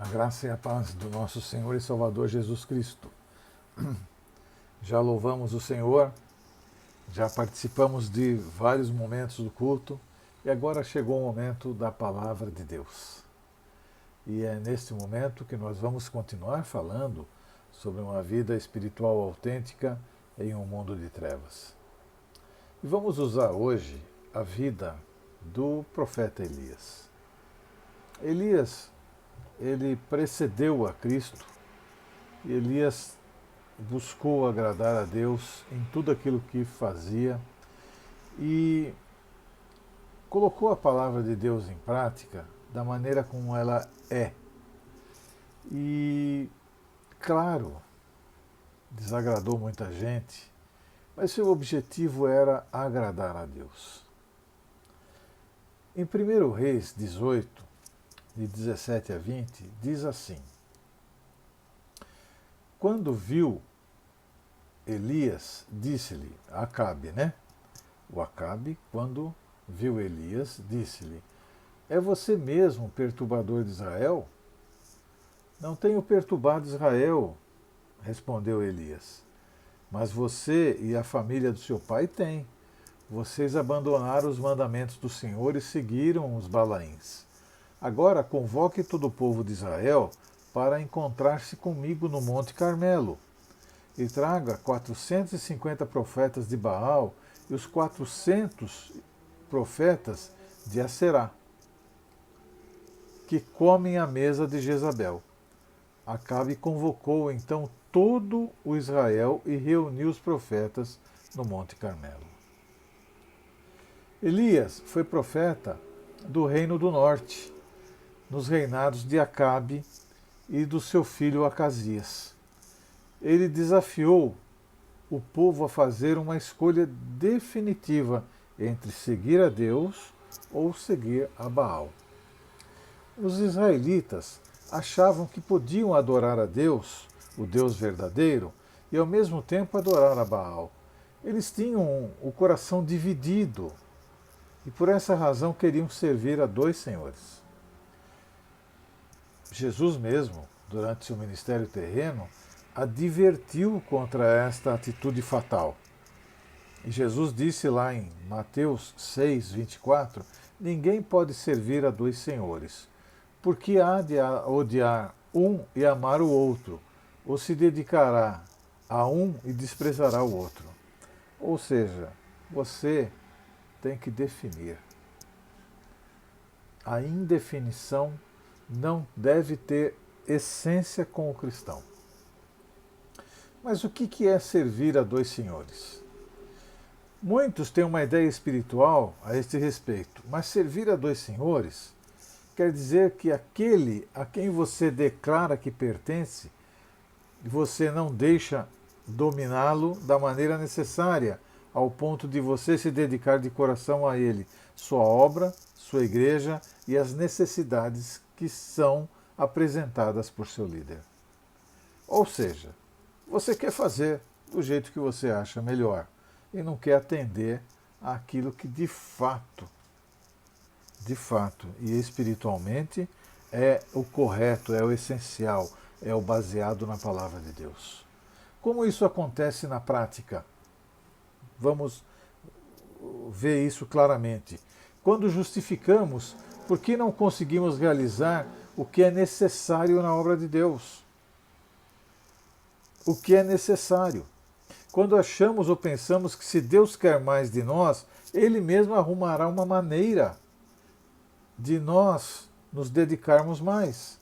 A graça e a paz do nosso Senhor e Salvador Jesus Cristo. Já louvamos o Senhor, já participamos de vários momentos do culto e agora chegou o momento da palavra de Deus. E é neste momento que nós vamos continuar falando sobre uma vida espiritual autêntica em um mundo de trevas. E vamos usar hoje a vida do profeta Elias. Elias, ele precedeu a Cristo e Elias buscou agradar a Deus em tudo aquilo que fazia e colocou a palavra de Deus em prática da maneira como ela é. E, claro, desagradou muita gente, mas seu objetivo era agradar a Deus. Em 1 Reis 18, de 17 a 20, diz assim: Quando viu Elias, disse-lhe, Acabe, né? O Acabe, quando viu Elias, disse-lhe: É você mesmo perturbador de Israel? Não tenho perturbado Israel, respondeu Elias. Mas você e a família do seu pai têm. Vocês abandonaram os mandamentos do Senhor e seguiram os Balaíns. Agora convoque todo o povo de Israel para encontrar-se comigo no Monte Carmelo. E traga 450 profetas de Baal e os 400 profetas de Aserá, que comem à mesa de Jezabel. Acabe convocou então todo o Israel e reuniu os profetas no Monte Carmelo. Elias foi profeta do reino do norte, nos reinados de Acabe e do seu filho Acasias. Ele desafiou o povo a fazer uma escolha definitiva entre seguir a Deus ou seguir a Baal. Os israelitas achavam que podiam adorar a Deus, o Deus verdadeiro, e ao mesmo tempo adorar a Baal. Eles tinham o coração dividido e por essa razão queriam servir a dois senhores. Jesus mesmo, durante seu ministério terreno, advertiu contra esta atitude fatal. E Jesus disse lá em Mateus 6, 24, ninguém pode servir a dois senhores, porque há de odiar um e amar o outro, ou se dedicará a um e desprezará o outro. Ou seja, você tem que definir. A indefinição não deve ter essência com o cristão. Mas o que é servir a dois senhores? Muitos têm uma ideia espiritual a este respeito, mas servir a dois senhores quer dizer que aquele a quem você declara que pertence, você não deixa dominá-lo da maneira necessária, ao ponto de você se dedicar de coração a ele, sua obra, sua igreja e as necessidades que são apresentadas por seu líder. Ou seja, você quer fazer do jeito que você acha melhor e não quer atender àquilo que de fato e espiritualmente é o correto, é o essencial, é o baseado na palavra de Deus. Como isso acontece na prática? Vamos ver isso claramente. Quando justificamos, por que não conseguimos realizar o que é necessário na obra de Deus? O que é necessário? Quando achamos ou pensamos que se Deus quer mais de nós, Ele mesmo arrumará uma maneira de nós nos dedicarmos mais.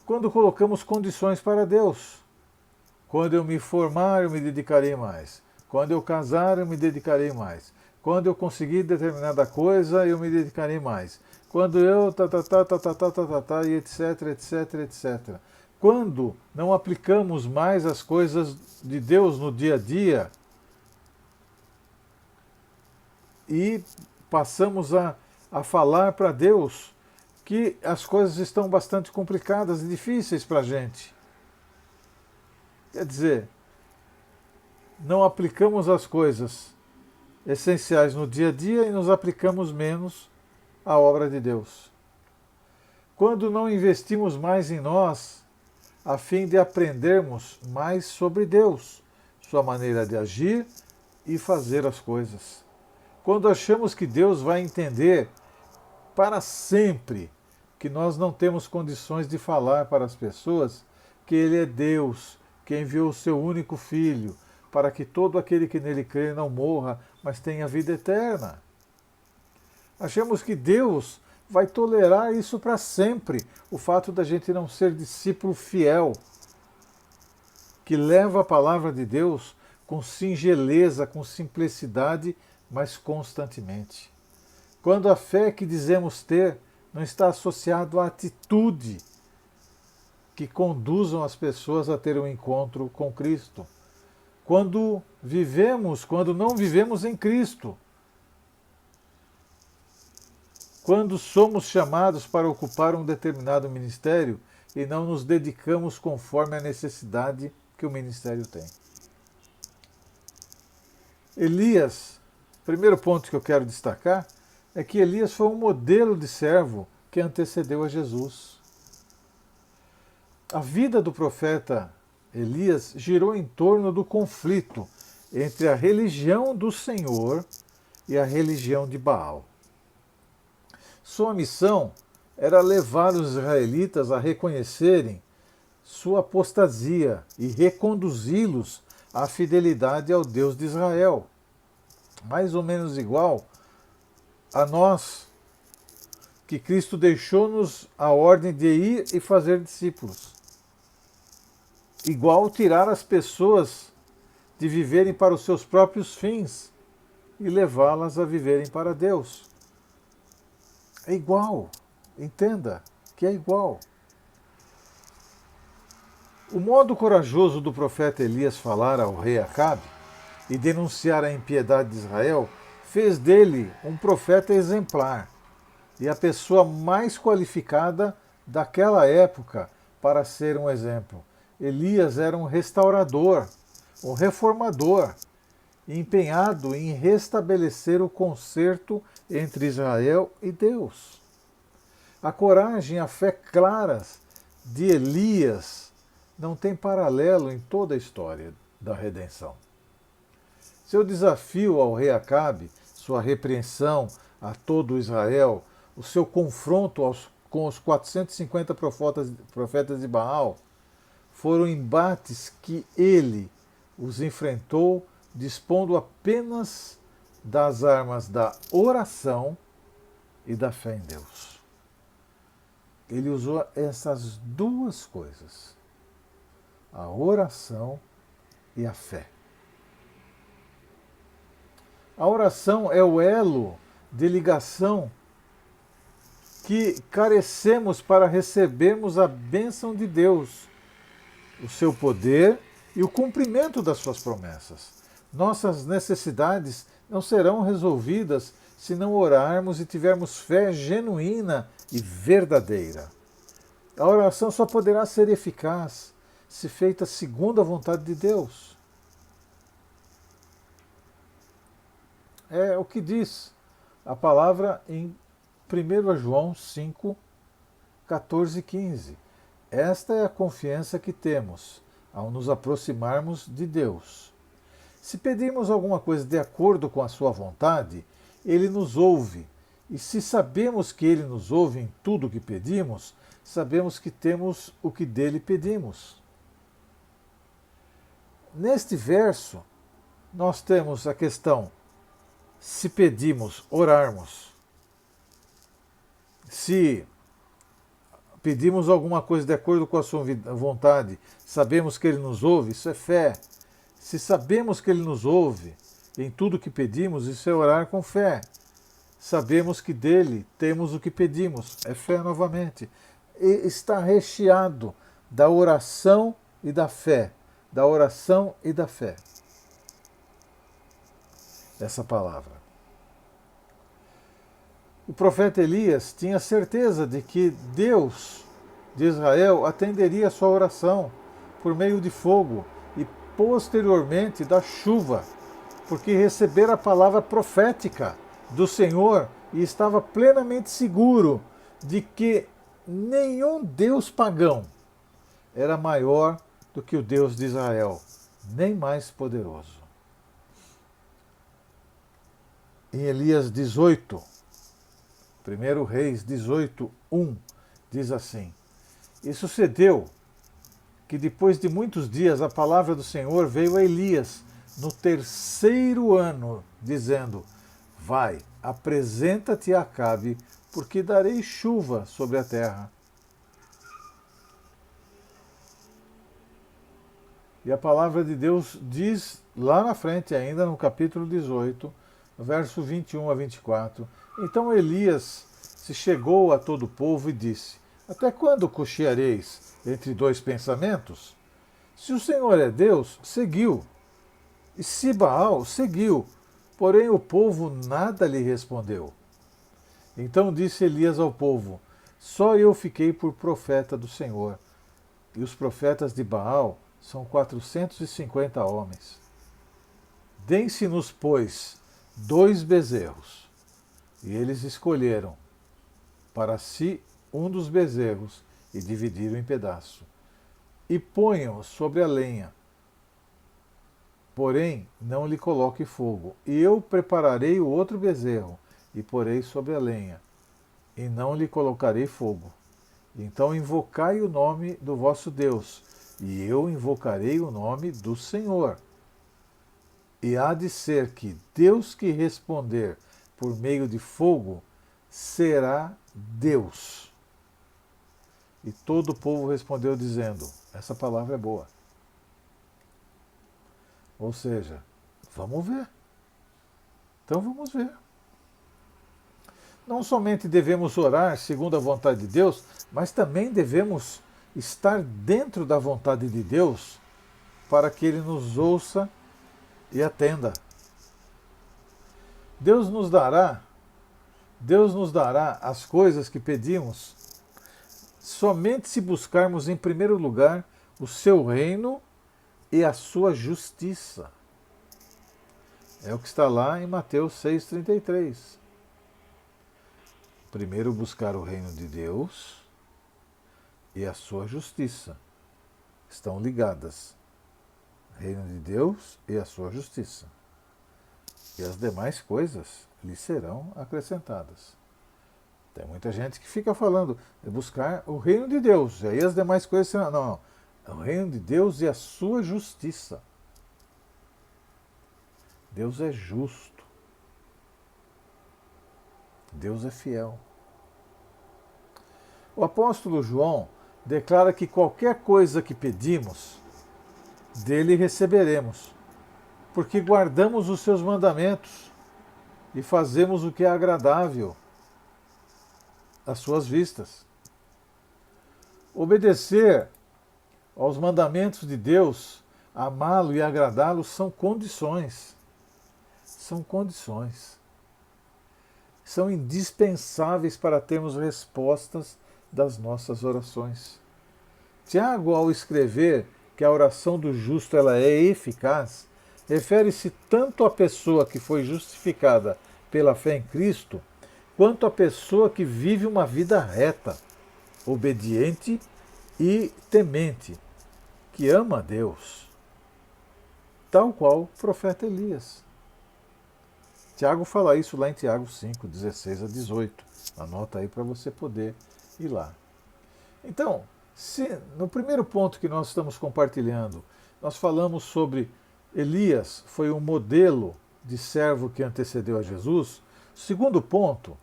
Quando colocamos condições para Deus. Quando eu me formar, eu me dedicarei mais. Quando eu casar, eu me dedicarei mais. Quando eu conseguir determinada coisa, eu me dedicarei mais. Quando eu e etc. Quando não aplicamos mais as coisas de Deus no dia a dia e passamos a falar para Deus que as coisas estão bastante complicadas e difíceis para a gente. Quer dizer, não aplicamos as coisas essenciais no dia a dia e nos aplicamos menos à obra de Deus. Quando não investimos mais em nós, a fim de aprendermos mais sobre Deus, sua maneira de agir e fazer as coisas. Quando achamos que Deus vai entender para sempre que nós não temos condições de falar para as pessoas que Ele é Deus, que enviou o seu único Filho, para que todo aquele que nele crê não morra, mas tenha vida eterna. Achamos que Deus vai tolerar isso para sempre, o fato da gente não ser discípulo fiel, que leva a palavra de Deus com singeleza, com simplicidade, mas constantemente. Quando a fé que dizemos ter não está associado à atitude que conduzam as pessoas a ter um encontro com Cristo. Quando não vivemos em Cristo. Quando somos chamados para ocupar um determinado ministério e não nos dedicamos conforme a necessidade que o ministério tem. Elias, primeiro ponto que eu quero destacar, é que Elias foi um modelo de servo que antecedeu a Jesus. A vida do profeta Elias girou em torno do conflito entre a religião do Senhor e a religião de Baal. Sua missão era levar os israelitas a reconhecerem sua apostasia e reconduzi-los à fidelidade ao Deus de Israel. Mais ou menos igual a nós, que Cristo deixou-nos a ordem de ir e fazer discípulos. Igual tirar as pessoas de viverem para os seus próprios fins e levá-las a viverem para Deus. É igual, entenda que é igual. O modo corajoso do profeta Elias falar ao rei Acabe e denunciar a impiedade de Israel fez dele um profeta exemplar e a pessoa mais qualificada daquela época para ser um exemplo. Elias era um restaurador, um reformador, empenhado em restabelecer o concerto entre Israel e Deus. A coragem e a fé claras de Elias não tem paralelo em toda a história da redenção. Seu desafio ao rei Acabe, sua repreensão a todo Israel, o seu confronto com os 450 profetas de Baal, foram embates que ele os enfrentou dispondo apenas das armas da oração e da fé em Deus. Ele usou essas duas coisas, a oração e a fé. A oração é o elo de ligação que carecemos para recebermos a bênção de Deus, o seu poder e o cumprimento das suas promessas. Nossas necessidades não serão resolvidas se não orarmos e tivermos fé genuína e verdadeira. A oração só poderá ser eficaz se feita segundo a vontade de Deus. É o que diz a palavra em 1 João 5, 14 e 15. Esta é a confiança que temos ao nos aproximarmos de Deus. Se pedirmos alguma coisa de acordo com a sua vontade, Ele nos ouve. E se sabemos que Ele nos ouve em tudo o que pedimos, sabemos que temos o que dele pedimos. Neste verso, nós temos a questão: se pedimos, orarmos. Se pedimos alguma coisa de acordo com a sua vontade, sabemos que Ele nos ouve, isso é fé. Se sabemos que Ele nos ouve em tudo que pedimos, isso é orar com fé. Sabemos que dele temos o que pedimos, é fé novamente. E está recheado da oração e da fé. Da oração e da fé. Essa palavra. O profeta Elias tinha certeza de que Deus de Israel atenderia a sua oração por meio de fogo e posteriormente da chuva, porque recebera a palavra profética do Senhor e estava plenamente seguro de que nenhum deus pagão era maior do que o Deus de Israel, nem mais poderoso. Em Elias 18, 1 Reis 18, 1, diz assim: E sucedeu que depois de muitos dias a palavra do Senhor veio a Elias no 3º ano, dizendo: Vai, apresenta-te a Acabe, porque darei chuva sobre a terra. E a palavra de Deus diz lá na frente, ainda no capítulo 18, verso 21 a 24. Então Elias se chegou a todo o povo e disse: Até quando cocheareis entre dois pensamentos? Se o Senhor é Deus, seguiu. E se Baal, seguiu. Porém o povo nada lhe respondeu. Então disse Elias ao povo: Só eu fiquei por profeta do Senhor, e os profetas de Baal são 450 homens. Deem-se-nos, pois, 2 bezerros. E eles escolheram para si um dos bezerros e dividiram em pedaço. E ponham sobre a lenha. Porém, não lhe coloque fogo. E eu prepararei o outro bezerro e porei sobre a lenha. E não lhe colocarei fogo. Então invocai o nome do vosso Deus, e eu invocarei o nome do Senhor. E há de ser que Deus que responder por meio de fogo será Deus. E todo o povo respondeu dizendo: Essa palavra é boa. Ou seja, vamos ver. Então vamos ver. Não somente devemos orar segundo a vontade de Deus, mas também devemos estar dentro da vontade de Deus para que Ele nos ouça e atenda. Deus nos dará as coisas que pedimos somente se buscarmos em primeiro lugar o seu reino e a sua justiça. É o que está lá em Mateus 6,33. Primeiro buscar o reino de Deus e a sua justiça. Estão ligadas. Reino de Deus e a sua justiça. E as demais coisas lhe serão acrescentadas. Tem muita gente que fica falando de buscar o reino de Deus, e aí as demais coisas serão... Não. É o reino de Deus e a sua justiça. Deus é justo. Deus é fiel. O apóstolo João declara que qualquer coisa que pedimos, dele receberemos, porque guardamos os seus mandamentos e fazemos o que é agradável às suas vistas. Obedecer aos mandamentos de Deus, amá-lo e agradá-lo são condições. São condições. São indispensáveis para termos respostas das nossas orações. Tiago, ao escrever que a oração do justo ela é eficaz, refere-se tanto à pessoa que foi justificada pela fé em Cristo, quanto à pessoa que vive uma vida reta, obediente e temente, que ama a Deus, tal qual o profeta Elias. Tiago fala isso lá em Tiago 5, 16 a 18. Anota aí para você poder ir lá. Então, se no primeiro ponto que nós estamos compartilhando, nós falamos sobre Elias foi um modelo de servo que antecedeu a Jesus, o segundo ponto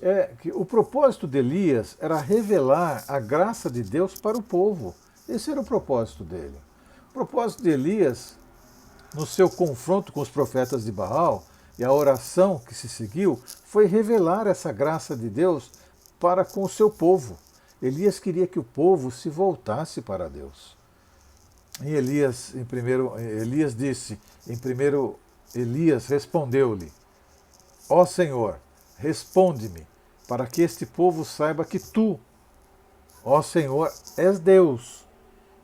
é que o propósito de Elias era revelar a graça de Deus para o povo. Esse era o propósito dele. O propósito de Elias, no seu confronto com os profetas de Baal, e a oração que se seguiu, foi revelar essa graça de Deus para com o seu povo. Elias queria que o povo se voltasse para Deus. Elias disse, Elias respondeu-lhe: Ó Senhor, responde-me, para que este povo saiba que tu, ó Senhor, és Deus,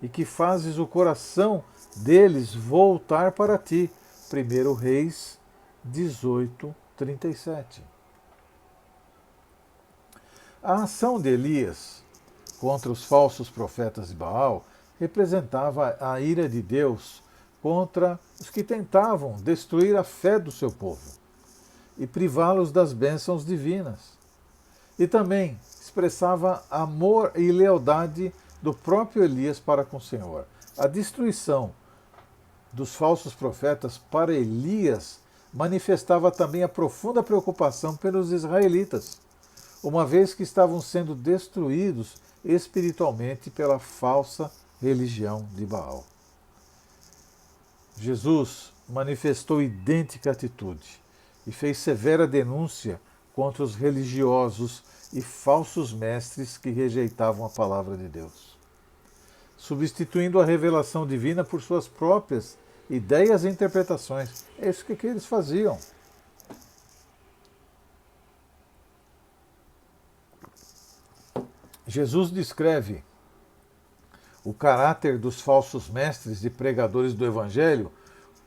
e que fazes o coração deles voltar para ti. 1 Reis 18, 37. A ação de Elias contra os falsos profetas de Baal representava a ira de Deus contra os que tentavam destruir a fé do seu povo e privá-los das bênçãos divinas. E também expressava amor e lealdade do próprio Elias para com o Senhor. A destruição dos falsos profetas para Elias manifestava também a profunda preocupação pelos israelitas, uma vez que estavam sendo destruídos espiritualmente pela falsa religião de Baal. Jesus manifestou idêntica atitude e fez severa denúncia contra os religiosos e falsos mestres que rejeitavam a palavra de Deus, substituindo a revelação divina por suas próprias ideias e interpretações. É isso que eles faziam. Jesus descreve o caráter dos falsos mestres e pregadores do Evangelho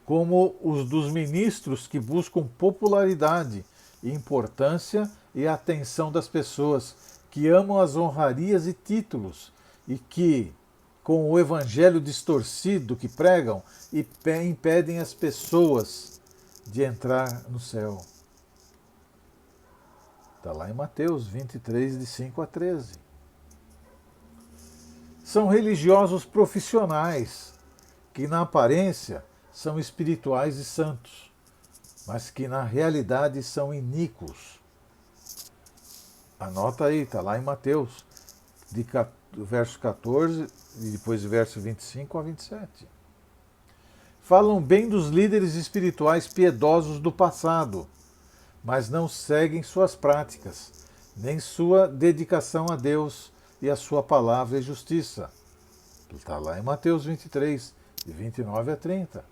como os dos ministros que buscam popularidade, importância e atenção das pessoas, que amam as honrarias e títulos e que, com o evangelho distorcido que pregam, impedem as pessoas de entrar no céu. Está lá em Mateus 23, de 5 a 13. São religiosos profissionais, que na aparência são espirituais e santos, mas que na realidade são iníquos. Anota aí, está lá em Mateus, do verso 14 e depois do verso 25 a 27. Falam bem dos líderes espirituais piedosos do passado, mas não seguem suas práticas, nem sua dedicação a Deus e a sua palavra e justiça. Está lá em Mateus 23, de 29 a 30.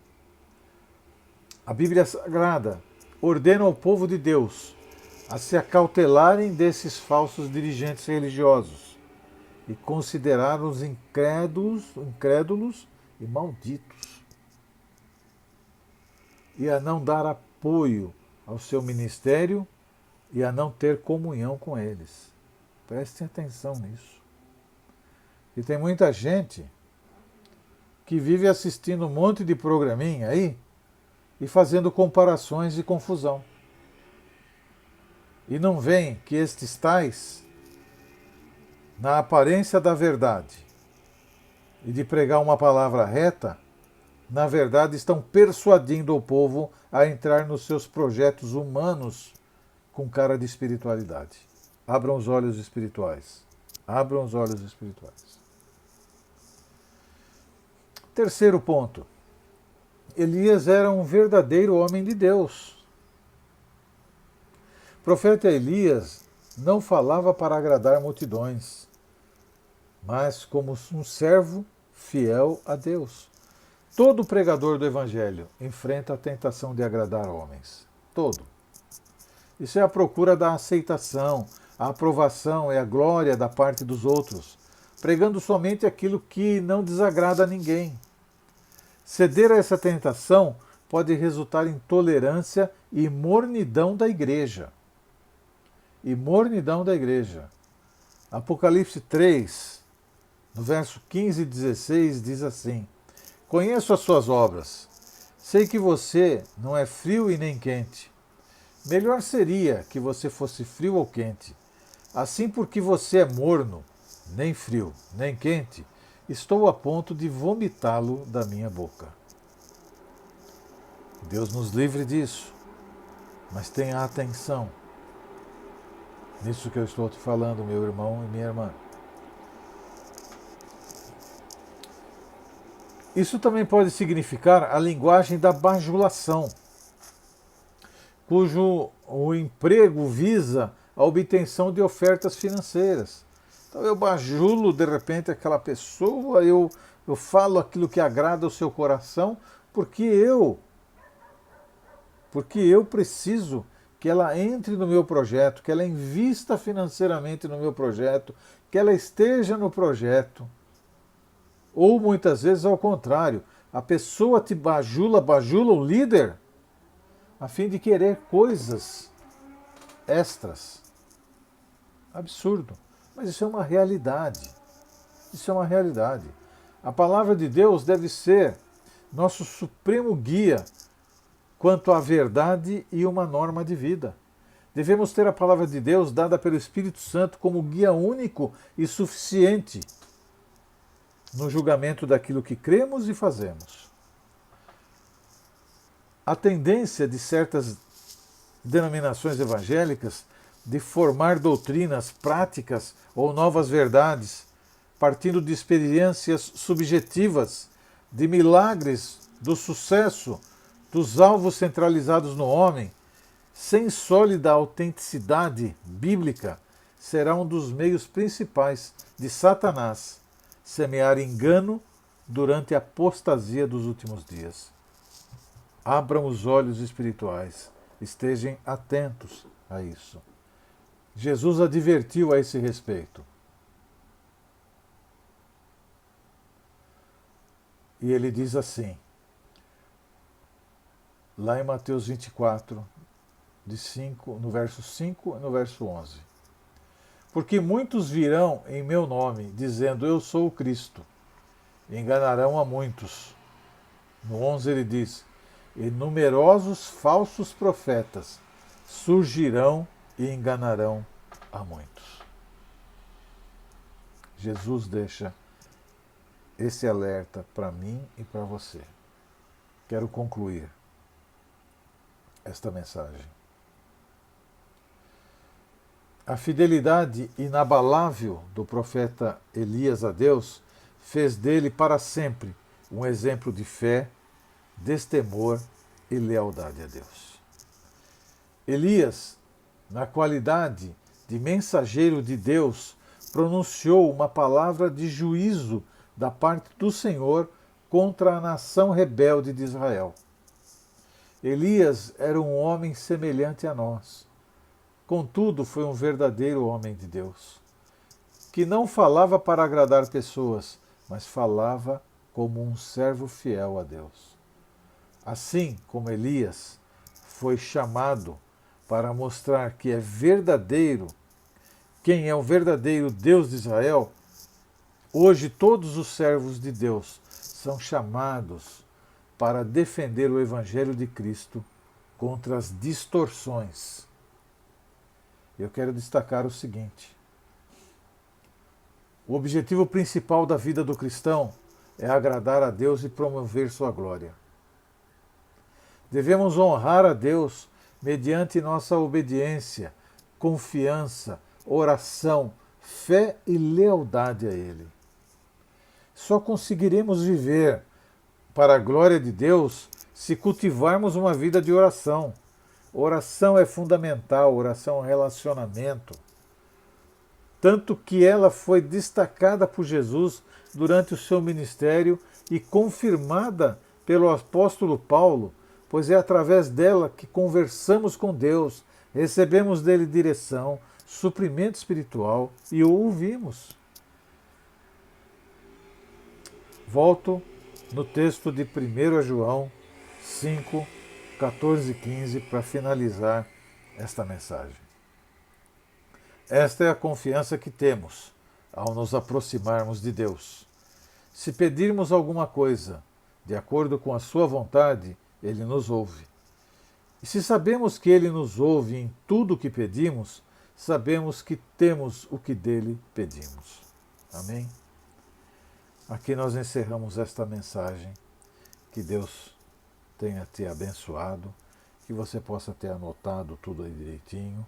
A Bíblia Sagrada ordena ao povo de Deus a se acautelarem desses falsos dirigentes religiosos e considerar os incrédulos e malditos, e a não dar apoio ao seu ministério e a não ter comunhão com eles. Prestem atenção nisso. E tem muita gente que vive assistindo um monte de programinha aí e fazendo comparações e confusão. E não veem que estes tais, na aparência da verdade e de pregar uma palavra reta, na verdade estão persuadindo o povo a entrar nos seus projetos humanos com cara de espiritualidade. Abram os olhos espirituais. Abram os olhos espirituais. Terceiro ponto. Elias era um verdadeiro homem de Deus. O profeta Elias não falava para agradar multidões, mas como um servo fiel a Deus. Todo pregador do Evangelho enfrenta a tentação de agradar homens. Todo. Isso é a procura da aceitação, a aprovação e a glória da parte dos outros, pregando somente aquilo que não desagrada a ninguém. Ceder a essa tentação pode resultar em tolerância e mornidão da igreja. E mornidão da igreja. Apocalipse 3, no verso 15 e 16, diz assim: Conheço as suas obras. Sei que você não é frio e nem quente. Melhor seria que você fosse frio ou quente. Assim, porque você é morno, nem frio, nem quente, estou a ponto de vomitá-lo da minha boca. Deus nos livre disso, mas tenha atenção nisso que eu estou te falando, meu irmão e minha irmã. Isso também pode significar a linguagem da bajulação, cujo o emprego visa a obtenção de ofertas financeiras. Então eu bajulo de repente aquela pessoa, eu falo aquilo que agrada o seu coração, porque eu preciso que ela entre no meu projeto, que ela invista financeiramente no meu projeto, que ela esteja no projeto. Ou muitas vezes ao contrário, a pessoa te bajula o líder, a fim de querer coisas extras. Absurdo. Mas isso é uma realidade. Isso é uma realidade. A palavra de Deus deve ser nosso supremo guia quanto à verdade e uma norma de vida. Devemos ter a palavra de Deus dada pelo Espírito Santo como guia único e suficiente no julgamento daquilo que cremos e fazemos. A tendência de certas denominações evangélicas de formar doutrinas, práticas ou novas verdades, partindo de experiências subjetivas, de milagres, do sucesso, dos alvos centralizados no homem, sem sólida autenticidade bíblica, será um dos meios principais de Satanás semear engano durante a apostasia dos últimos dias. Abram os olhos espirituais, estejam atentos a isso. Jesus advertiu a esse respeito. E ele diz assim, lá em Mateus 24, no verso 5 e no verso 11. Porque muitos virão em meu nome, dizendo, eu sou o Cristo, e enganarão a muitos. No 11 ele diz, e numerosos falsos profetas surgirão e enganarão a muitos. Jesus deixa esse alerta para mim e para você. Quero concluir esta mensagem. A fidelidade inabalável do profeta Elias a Deus fez dele para sempre um exemplo de fé, destemor e lealdade a Deus. Elias, na qualidade de mensageiro de Deus, pronunciou uma palavra de juízo da parte do Senhor contra a nação rebelde de Israel. Elias era um homem semelhante a nós. Contudo, foi um verdadeiro homem de Deus, que não falava para agradar pessoas, mas falava como um servo fiel a Deus. Assim como Elias foi chamado para mostrar que é verdadeiro, quem é o verdadeiro Deus de Israel, hoje todos os servos de Deus são chamados para defender o Evangelho de Cristo contra as distorções. Eu quero destacar o seguinte: o objetivo principal da vida do cristão é agradar a Deus e promover sua glória. Devemos honrar a Deus mediante nossa obediência, confiança, oração, fé e lealdade a Ele. Só conseguiremos viver para a glória de Deus se cultivarmos uma vida de oração. Oração é fundamental, oração é um relacionamento. Tanto que ela foi destacada por Jesus durante o seu ministério e confirmada pelo apóstolo Paulo, pois é através dela que conversamos com Deus, recebemos dele direção, suprimento espiritual e o ouvimos. Volto no texto de 1 João 5, 14 e 15 para finalizar esta mensagem. Esta é a confiança que temos ao nos aproximarmos de Deus. Se pedirmos alguma coisa de acordo com a sua vontade, Ele nos ouve. E se sabemos que Ele nos ouve em tudo o que pedimos, sabemos que temos o que dele pedimos. Amém? Aqui nós encerramos esta mensagem. Que Deus tenha te abençoado, que você possa ter anotado tudo aí direitinho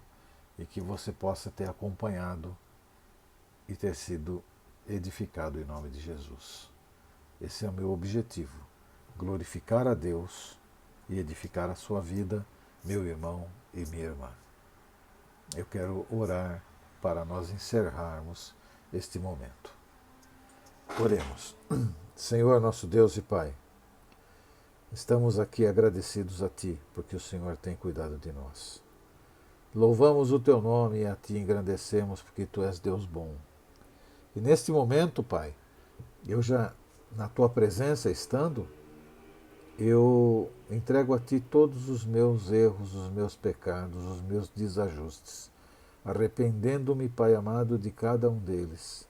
e que você possa ter acompanhado e ter sido edificado em nome de Jesus. Esse é o meu objetivo, glorificar a Deus e edificar a sua vida, meu irmão e minha irmã. Eu quero orar para nós encerrarmos este momento. Oremos. Senhor, nosso Deus e Pai, estamos aqui agradecidos a Ti, porque o Senhor tem cuidado de nós. Louvamos o Teu nome e a Ti engrandecemos, porque Tu és Deus bom. E neste momento, Pai, eu já, na Tua presença estando, eu entrego a Ti todos os meus erros, os meus pecados, os meus desajustes, arrependendo-me, Pai amado, de cada um deles.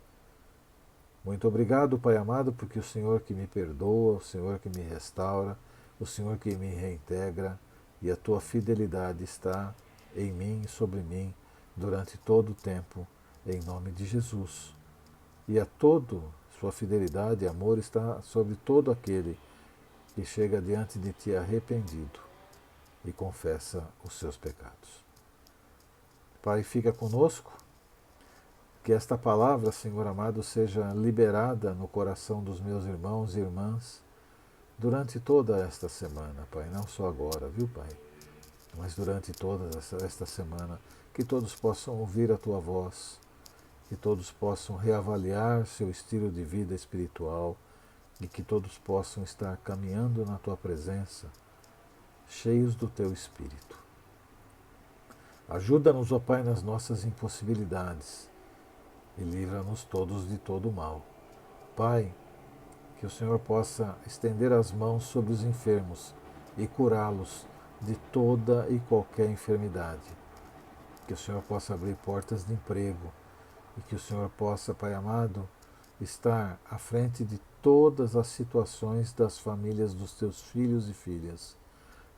Muito obrigado, Pai amado, porque o Senhor que me perdoa, o Senhor que me restaura, o Senhor que me reintegra, e a tua fidelidade está em mim e sobre mim durante todo o tempo, em nome de Jesus. E a todo sua fidelidade e amor está sobre todo aquele que chega diante de ti arrependido e confessa os seus pecados. Pai, fica conosco, que esta palavra, Senhor amado, seja liberada no coração dos meus irmãos e irmãs durante toda esta semana, Pai, não só agora, viu, Pai? Mas durante toda esta semana, que todos possam ouvir a Tua voz, que todos possam reavaliar seu estilo de vida espiritual e que todos possam estar caminhando na Tua presença, cheios do Teu Espírito. Ajuda-nos, ó Pai, nas nossas impossibilidades e livra-nos todos de todo o mal. Pai, que o Senhor possa estender as mãos sobre os enfermos e curá-los de toda e qualquer enfermidade. Que o Senhor possa abrir portas de emprego e que o Senhor possa, Pai amado, estar à frente de todas as situações das famílias dos teus filhos e filhas,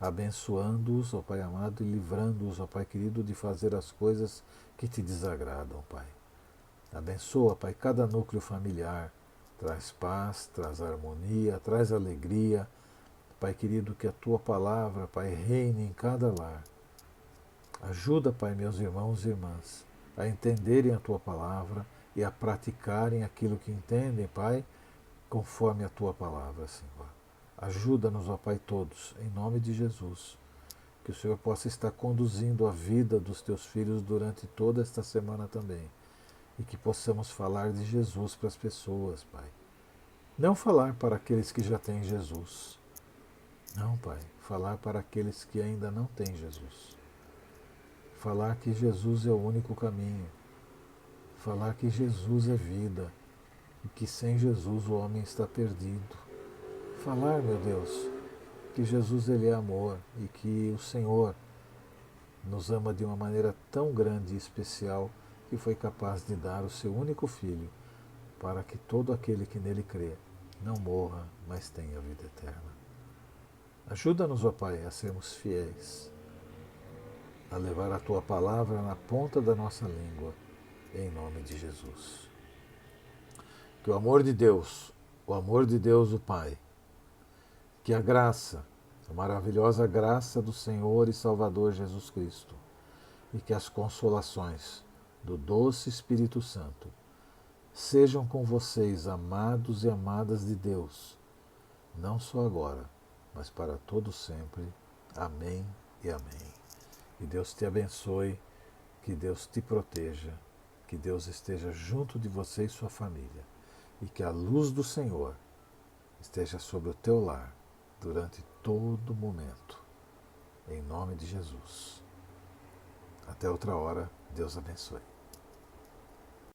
abençoando-os, ó Pai amado, e livrando-os, ó Pai querido, de fazer as coisas que te desagradam, Pai. Abençoa, Pai, cada núcleo familiar, traz paz, traz harmonia, traz alegria. Pai querido, que a Tua palavra, Pai, reine em cada lar. Ajuda, Pai, meus irmãos e irmãs, a entenderem a Tua palavra e a praticarem aquilo que entendem, Pai, conforme a Tua palavra, Senhor. Ajuda-nos, ó Pai, todos, em nome de Jesus, que o Senhor possa estar conduzindo a vida dos Teus filhos durante toda esta semana também, e que possamos falar de Jesus para as pessoas, Pai. Não falar para aqueles que já têm Jesus. Não, Pai, falar para aqueles que ainda não têm Jesus. Falar que Jesus é o único caminho. Falar que Jesus é vida e que sem Jesus o homem está perdido. Falar, meu Deus, que Jesus ele é amor e que o Senhor nos ama de uma maneira tão grande e especial que foi capaz de dar o seu único Filho para que todo aquele que nele crê não morra, mas tenha vida eterna. Ajuda-nos, ó Pai, a sermos fiéis, a levar a Tua palavra na ponta da nossa língua, em nome de Jesus. Que o amor de Deus o Pai, que a graça, a maravilhosa graça do Senhor e Salvador Jesus Cristo, e que as consolações do doce Espírito Santo sejam com vocês, amados e amadas de Deus, não só agora, mas para todo sempre. Amém e amém. Que Deus te abençoe, que Deus te proteja, que Deus esteja junto de você e sua família, e que a luz do Senhor esteja sobre o teu lar durante todo momento. Em nome de Jesus. Até outra hora, Deus abençoe.